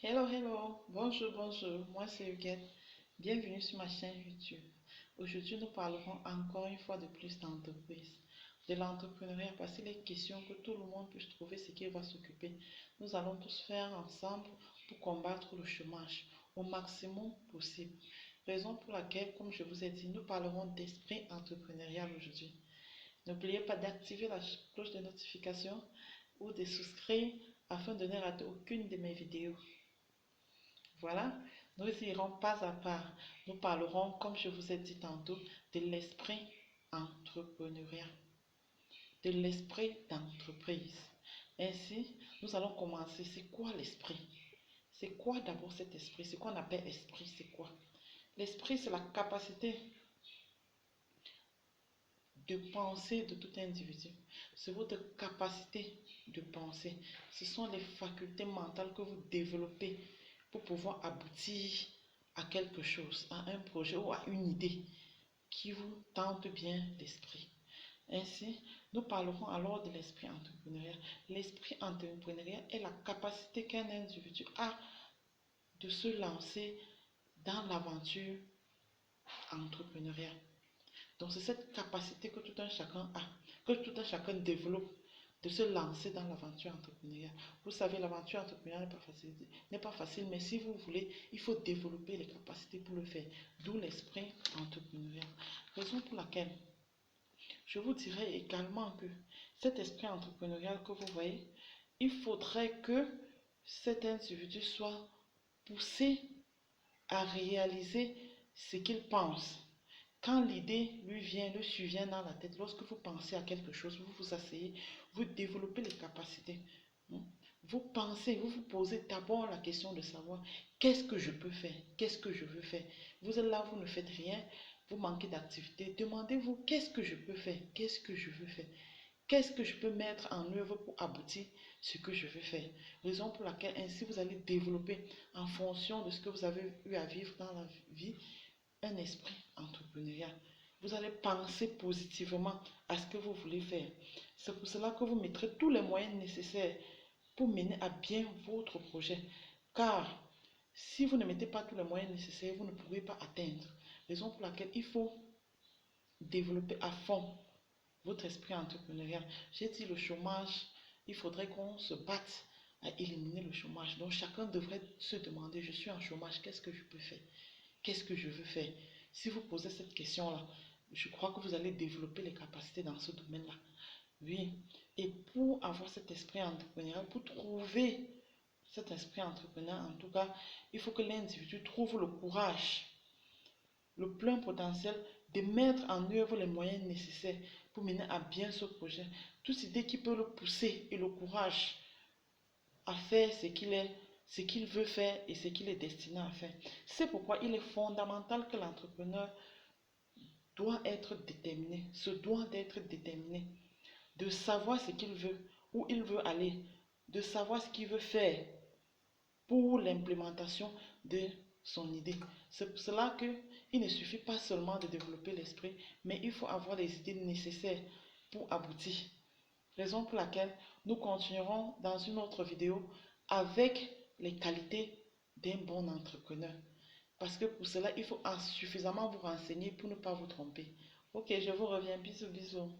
Hello, hello, bonjour, moi c'est Huguette. Bienvenue sur ma chaîne YouTube. Aujourd'hui, nous parlerons encore une fois de plus d'entreprise, de l'entrepreneuriat, parce qu'il est question que tout le monde puisse trouver ce qu'il va s'occuper. Nous allons tous faire ensemble pour combattre le chômage au maximum possible. Raison pour laquelle, comme je vous ai dit, nous parlerons d'esprit entrepreneurial aujourd'hui. N'oubliez pas d'activer la cloche de notification ou de souscrire afin de ne rater aucune de mes vidéos. Voilà, nous irons pas à pas. Nous parlerons, comme je vous ai dit tantôt, de l'esprit entrepreneurial, de l'esprit d'entreprise. Ainsi, nous allons commencer. C'est quoi l'esprit? C'est quoi d'abord cet esprit? Ce qu'on appelle esprit, c'est quoi? L'esprit, c'est la capacité de penser de tout individu. C'est votre capacité de penser. Ce sont les facultés mentales que vous développez pour pouvoir aboutir à quelque chose, à un projet ou à une idée qui vous tente bien l'esprit. Ainsi, nous parlerons alors de l'esprit entrepreneurial. L'esprit entrepreneurial est la capacité qu'un individu a de se lancer dans l'aventure entrepreneuriale. Donc, c'est cette capacité que tout un chacun a, que tout un chacun développe de se lancer dans l'aventure entrepreneuriale. Vous savez, l'aventure entrepreneuriale n'est pas facile, mais si vous voulez, il faut développer les capacités pour le faire. D'où l'esprit entrepreneurial. Raison pour laquelle je vous dirais également que cet esprit entrepreneurial que vous voyez, il faudrait que cet individu soit poussé à réaliser ce qu'il pense. Quand l'idée lui survient dans la tête, lorsque vous pensez à quelque chose, vous vous asseyez, vous développez les capacités. Vous pensez, vous vous posez d'abord la question de savoir qu'est-ce que je peux faire, qu'est-ce que je veux faire. Vous êtes là, vous ne faites rien, vous manquez d'activité. Demandez-vous qu'est-ce que je peux faire, qu'est-ce que je veux faire, qu'est-ce que je peux mettre en œuvre pour aboutir ce que je veux faire. Raison pour laquelle ainsi vous allez développer en fonction de ce que vous avez eu à vivre dans la vie un esprit entrepreneurial. Vous allez penser positivement à ce que vous voulez faire. C'est pour cela que vous mettrez tous les moyens nécessaires pour mener à bien votre projet. Car si vous ne mettez pas tous les moyens nécessaires, vous ne pourrez pas atteindre. Raison pour laquelle il faut développer à fond votre esprit entrepreneurial. J'ai dit le chômage, il faudrait qu'on se batte à éliminer le chômage. Donc chacun devrait se demander, je suis en chômage, qu'est-ce que je peux faire? Qu'est-ce que je veux faire? Si vous posez cette question-là, je crois que vous allez développer les capacités dans ce domaine-là. Oui, et pour avoir cet esprit entrepreneurial, pour trouver cet esprit entrepreneur, en tout cas, il faut que l'individu trouve le courage, le plein potentiel de mettre en œuvre les moyens nécessaires pour mener à bien ce projet. Toute idée qui peut le pousser et le courage à faire ce qu'il veut faire et ce qu'il est destiné à faire. C'est pourquoi il est fondamental que l'entrepreneur doit être déterminé, se doit d'être déterminé, de savoir ce qu'il veut, où il veut aller, de savoir ce qu'il veut faire pour l'implémentation de son idée. C'est pour cela qu'il ne suffit pas seulement de développer l'esprit, mais il faut avoir les idées nécessaires pour aboutir. Raison pour laquelle nous continuerons dans une autre vidéo avec les qualités d'un bon entrepreneur. Parce que pour cela, il faut suffisamment vous renseigner pour ne pas vous tromper. Ok, je vous reviens. Bisous, bisous.